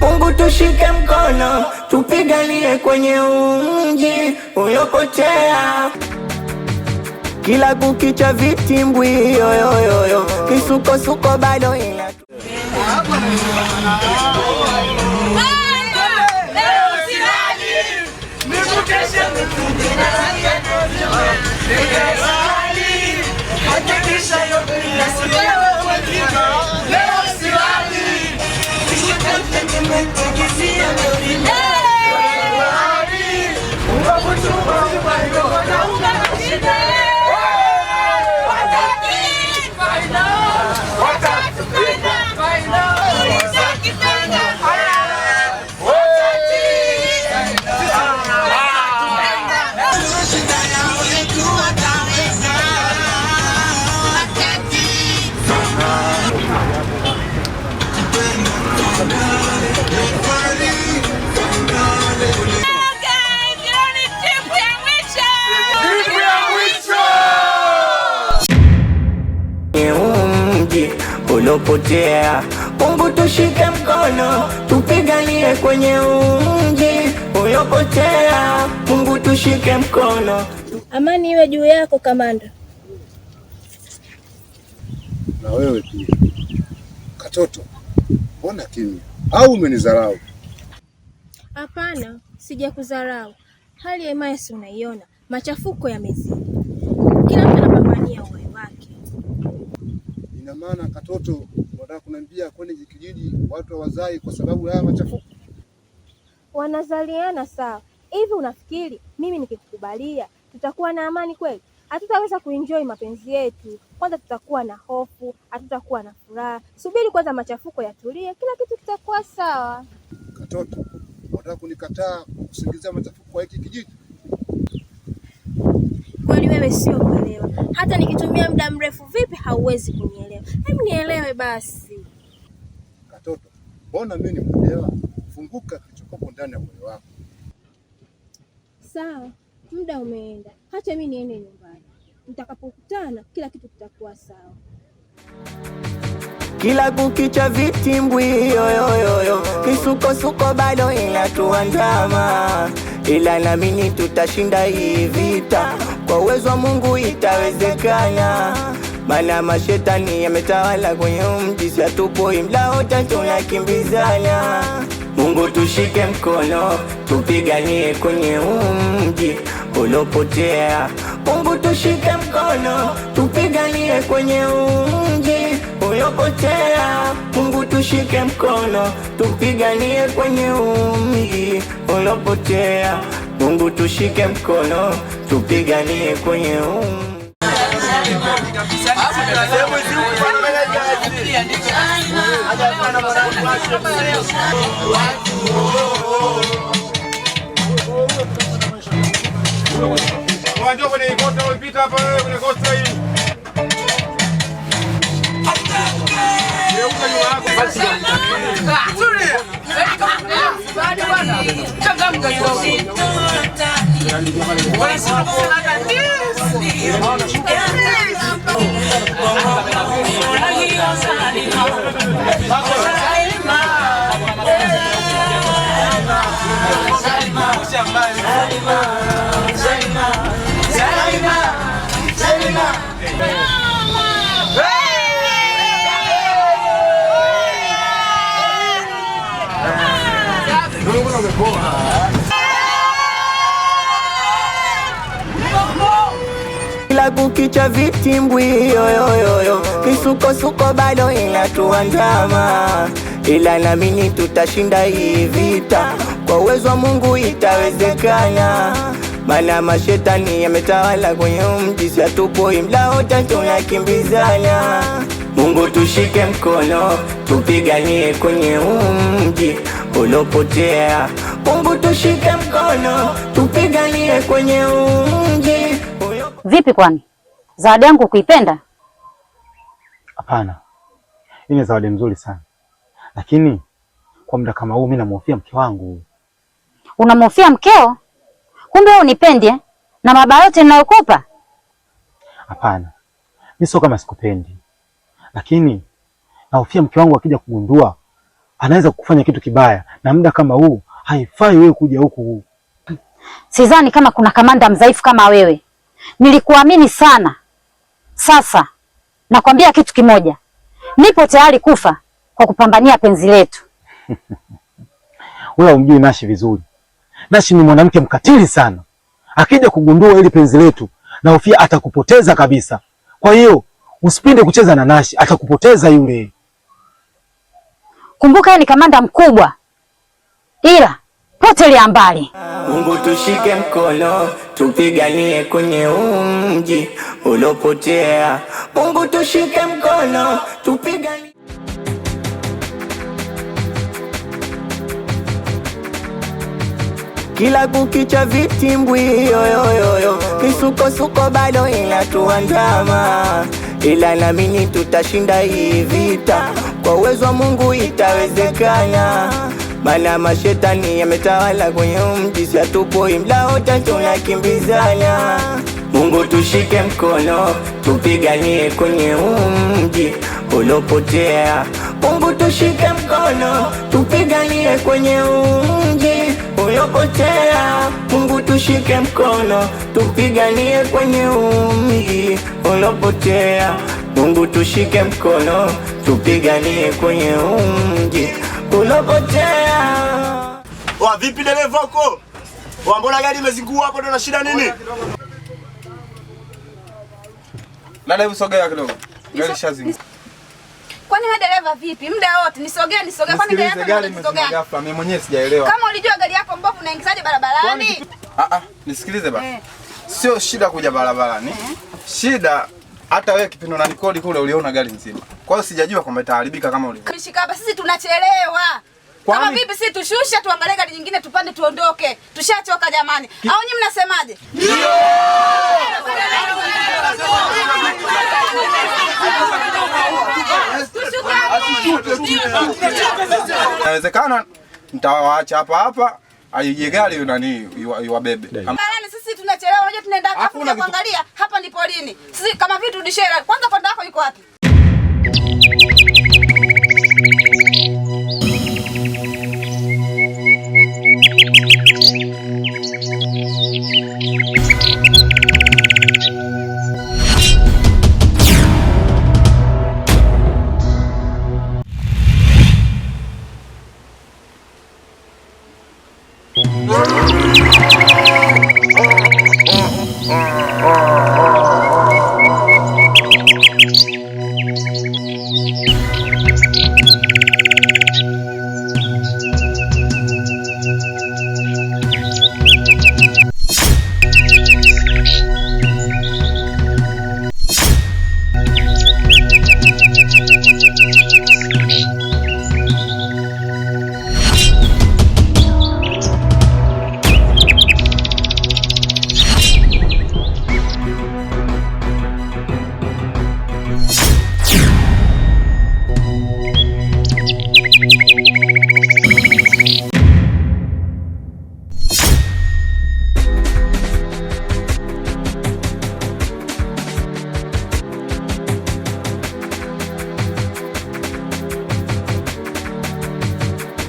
Mungu tushike mkono, tupiganie kwenye mji uliopotea. Kila kukicha vitimbwi yoyoyo, kisukosuko bado ila ulopotea. Mungu tushike mkono, tupiganie kwenye mji uliopotea. Mungu tushike mkono. Amani iwe juu yako kamanda. Na wewe pia. Katoto, mbona kimya? Au umenidharau? Hapana, sijakudharau. Hali ya Imaya si unaiona, machafuko yamezidi. Kila mtu anapambania uhai wake. Ina maana Katoto, unataka kuniambia kwenye kijiji watu hawazai kwa sababu ya machafuko? Wanazaliana sawa. Hivi unafikiri mimi nikikukubalia tutakuwa na amani kweli? Hatutaweza kuenjoy mapenzi yetu. Kwanza tutakuwa na hofu, hatutakuwa na furaha. Subiri kwanza machafuko yatulie, kila kitu kitakuwa sawa. Katoto, unataka kunikataa kusingizia machafuko kwa hiki kijiji? Kwani wewe sio kuelewa? Hata nikitumia muda mrefu vipi hauwezi kunielewa. Hebu nielewe basi. Katoto, mbona mimi nimekuelewa? Funguka kilichokuwa ndani ya moyo wako. Sawa, muda umeenda. Hata mimi niende nyumbani. Nitakapokutana kila kitu kitakuwa sawa. Kila kukicha vitimbwi yoyoyo, kisukosuko bado inatuandama, ila naamini tutashinda hii vita. Kwa uwezo wa Mungu itawezekana, maana mashetani yametawala kwenye mji. Si hatupoi mda wote tunakimbizana. Mungu tushike mkono, tupiganie kwenye mji uliopotea. Mungu tushike mkono, tupiganie kwenye mji uliopotea. Mungu tushike mkono, tupiganie kwenye mji uliopotea. Mungu tushike mkono, tupiganie kwenye Njoo kwenye kota ulipita hapa wewe kwenye kota hii. Geuka nyuma yako basi. Nzuri. Bado bwana. Changamka hiyo. Wala sio kuna kila kukicha vitimbwi yoyoyo, kisukosuko bado inatuandama, ila naamini tutashinda hii vita. Kwa uwezo wa Mungu itawezekana, maana mashetani yametawala kwenye mji. Si hatupoi mda wote tunakimbizana. Mungu tushike mkono, tupiganie kwenye mji uliopotea. Mungu tushike mkono, tupiganie kwenye mji. Vipi kwani? Zawadi yangu kuipenda? Hapana. Hii ni zawadi nzuri sana. Lakini kwa muda kama huu mimi namhofia mke wangu. Unamhofia mkeo? Kumbe wewe unipendi na mabaya yote ninayokupa? Hapana. Mimi sio kama sikupendi. Lakini nahofia mke wangu akija kugundua anaweza kufanya kitu kibaya, na muda kama huu haifai wewe kuja huku. Sidhani kama kuna kamanda mdhaifu kama wewe. Nilikuamini sana. Sasa nakwambia kitu kimoja. Nipo tayari kufa kwa kupambania penzi letu. Wewe umjui Nashi vizuri. Nashi ni mwanamke mkatili sana. Akija kugundua ili penzi letu, nahofia atakupoteza kabisa. Kwa hiyo usipinde kucheza na Nashi, atakupoteza yule. Kumbuka yeye ni kamanda mkubwa. Ila potelea mbali. Mungu tushike mkono, tupiganie kwenye mji ulopotea. Mungu tushike mkono, tupiganie. Kila kukicha vitimbwi yoyoyo, misukosuko bado inatuandama, ila naamini tutashinda hii vita, kwa uwezo wa Mungu itawezekana. Mana mashetani yametawala kwenye mji, si hatupoi mda wote tunakimbizana. Mungu tushike mkono, tupiganie kwenye mji ulopotea. Mungu tushike mkono, tupiganie kwenye mji ulopotea. Mungu tushike mkono, tupiganie kwenye mji ulopotea. Mungu tushike mkono, tupiganie kwenye mji ulopotea. Wa vipi dereva huko? Wa mbona gari imezingua hapo, ndo na shida nini? Nani hebu sogea kidogo. Gari shazingua. Kwani wewe dereva vipi? Muda wote nisogea. Kwani gari yako imesogea ghafla? Mimi mwenyewe sijaelewa. Kama ulijua gari yako mbovu unaingizaje barabarani? Nisikilize bana. Sio shida kuja barabarani. Shida hata wewe kipindi unanikodi kule uliona gari nzima. Kwa hiyo sijajua kwamba itaharibika kama ulivyo. Kishika hapa, sisi tunachelewa. Kama vipi sisi tushushe tuangalie gari nyingine tupande tuondoke. Tushachoka jamani. Au nyinyi mnasemaje? Ndio! Inawezekana nitawaacha hapa aije gari nani iwabebe. Sisi tunachelewa, unajua tunaenda hapo kuangalia hapa ndipo lini. Sisi kama vitu tudishera. Kwanza konda yako yuko wapi?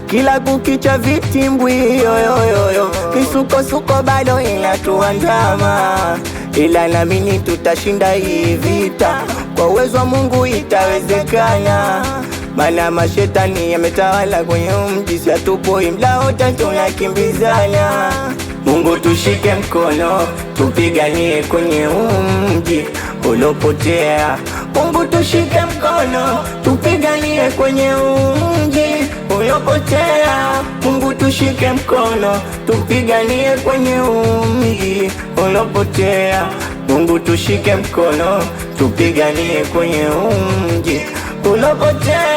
Kila kukicha vitimbwi yoyoyo, misukosuko bado inatuandama, ila naamini tutashinda hii vita, kwa uwezo wa Mungu itawezekana. Mana mashetani yametawala kwenye mji, si hatupoi mda wote tunakimbizana. Mungu tushike mkono, tupiganie kwenye mji ulopotea. Mungu tushike mkono, tupiganie kwenye mji ulopotea. Mungu tushike mkono, tupiganie kwenye mji ulopotea. Mungu tushike mkono, tupiganie kwenye mji ulopotea.